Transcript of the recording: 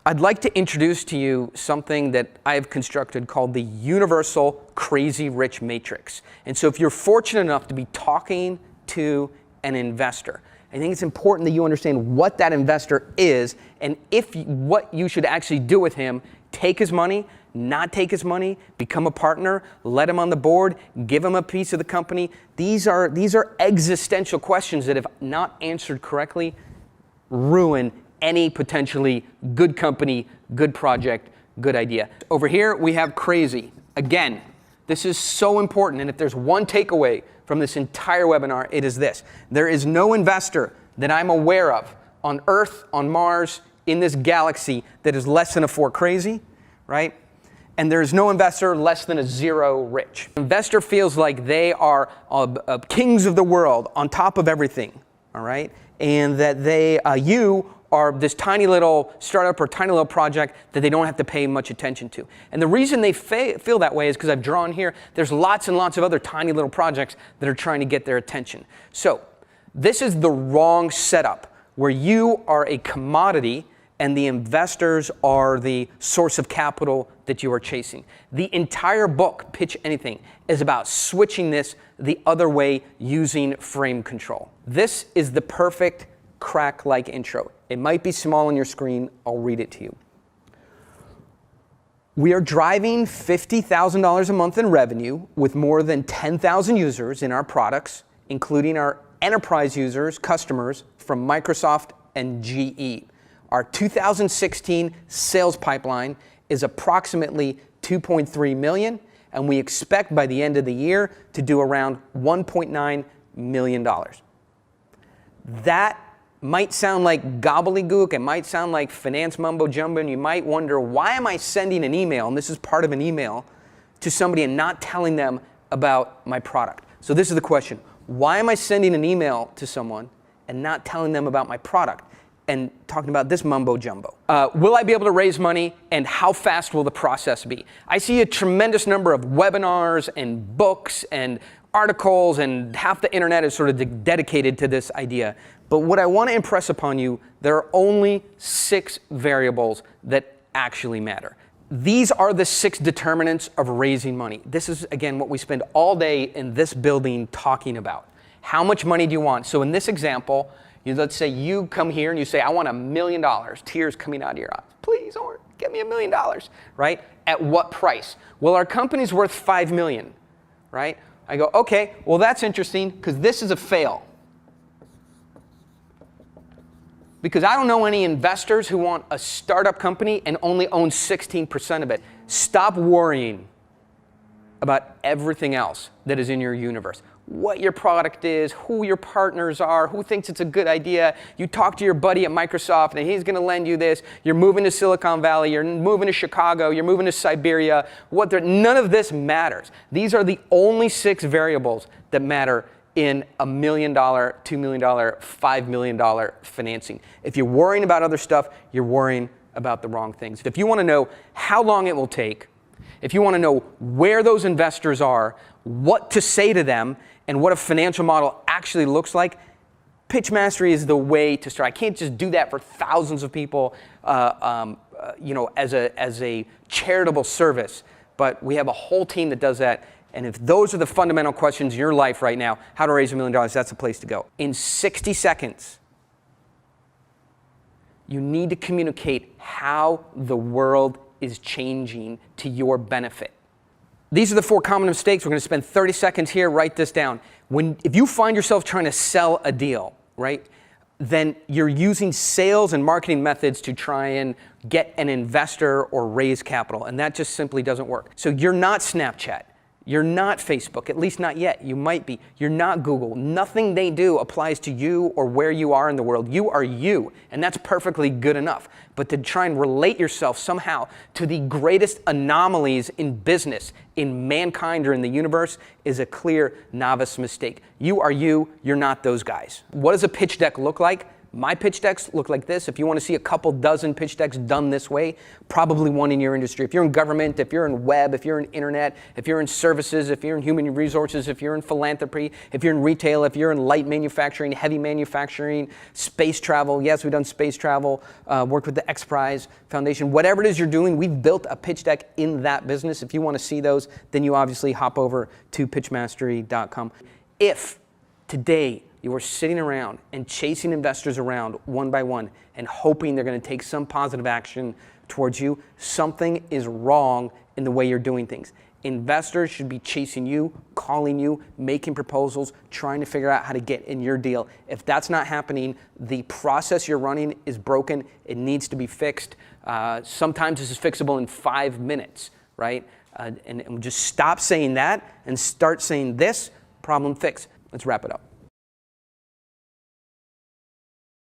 I'd like to introduce to you something that I've constructed called the Universal Crazy Rich Matrix. And so if you're fortunate enough to be talking to an investor, I think it's important that you understand what that investor is and what you should actually do with him. Take his money, not take his money, become a partner, let him on the board, give him a piece of the company. These are existential questions that, if not answered correctly, ruin any potentially good company, good project, good idea. Over here, we have crazy. Again, this is so important, and if there's one takeaway from this entire webinar, it is this. There is no investor that I'm aware of on Earth, on Mars, in this galaxy that is less than a 4 crazy, right? And there is no investor less than a 0 rich. Investor feels like they are kings of the world, on top of everything, all right? And that you are this tiny little startup or tiny little project that they don't have to pay much attention to. And the reason they feel that way is because I've drawn here, there's lots and lots of other tiny little projects that are trying to get their attention. So this is the wrong setup, where you are a commodity and the investors are the source of capital that you are chasing. The entire book, Pitch Anything, is about switching this the other way using frame control. This is the perfect crack-like intro. It might be small on your screen. I'll read it to you. We are driving $50,000 a month in revenue with more than 10,000 users in our products, including our enterprise users, customers from Microsoft and GE. Our 2016 sales pipeline is approximately 2.3 million, and we expect by the end of the year to do around $1.9 million. That might sound like gobbledygook, it might sound like finance mumbo jumbo, and you might wonder, why am I sending an email, and this is part of an email, to somebody and not telling them about my product? So this is the question. Why am I sending an email to someone and not telling them about my product and talking about this mumbo jumbo? Will I be able to raise money, and how fast will the process be? I see a tremendous number of webinars and books and articles, and half the internet is sort of dedicated to this idea. But what I want to impress upon you, there are only 6 variables that actually matter. These are the 6 determinants of raising money. This is, again, what we spend all day in this building talking about. How much money do you want? So in this example, let's say you come here and you say, I want $1 million, tears coming out of your eyes. Please, Oren, get me $1 million, right? At what price? Well, our company's worth $5 million, right? I go, okay, well, that's interesting, because this is a fail. Because I don't know any investors who want a startup company and only own 16% of it. Stop worrying about everything else that is in your universe. What your product is, who your partners are, who thinks it's a good idea. You talk to your buddy at Microsoft and he's going to lend you this. You're moving to Silicon Valley, you're moving to Chicago, you're moving to Siberia. None of this matters. These are the only 6 variables that matter in $1 million, $2 million, $5 million financing. If you're worrying about other stuff, you're worrying about the wrong things. If you want to know how long it will take, if you want to know where those investors are, what to say to them, and what a financial model actually looks like, Pitch Mastery is the way to start. I can't just do that for thousands of people, as a charitable service, but we have a whole team that does that. And if those are the fundamental questions in your life right now, how to raise $1 million, that's the place to go. In 60 seconds, you need to communicate how the world is changing to your benefit. These are the 4 common mistakes. We're going to spend 30 seconds here. Write this down. If you find yourself trying to sell a deal, right, then you're using sales and marketing methods to try and get an investor or raise capital, and that just simply doesn't work. So you're not Snapchat. You're not Facebook, at least not yet. You might be. You're not Google. Nothing they do applies to you or where you are in the world. You are you, and that's perfectly good enough. But to try and relate yourself somehow to the greatest anomalies in business, in mankind, or in the universe is a clear novice mistake. You are you. You're not those guys. What does a pitch deck look like? My pitch decks look like this. If you want to see a couple dozen pitch decks done this way, probably one in your industry. If you're in government, if you're in web, if you're in internet, if you're in services, if you're in human resources, if you're in philanthropy, if you're in retail, if you're in light manufacturing, heavy manufacturing, space travel. Yes, we've done space travel, worked with the X Prize Foundation. Whatever it is you're doing, we've built a pitch deck in that business. If you want to see those, then you obviously hop over to pitchmastery.com. If today you are sitting around and chasing investors around one by one and hoping they're going to take some positive action towards you, something is wrong in the way you're doing things. Investors should be chasing you, calling you, making proposals, trying to figure out how to get in your deal. If that's not happening, the process you're running is broken. It needs to be fixed. Sometimes this is fixable in 5 minutes, right? And just stop saying that and start saying this, problem fixed. Let's wrap it up.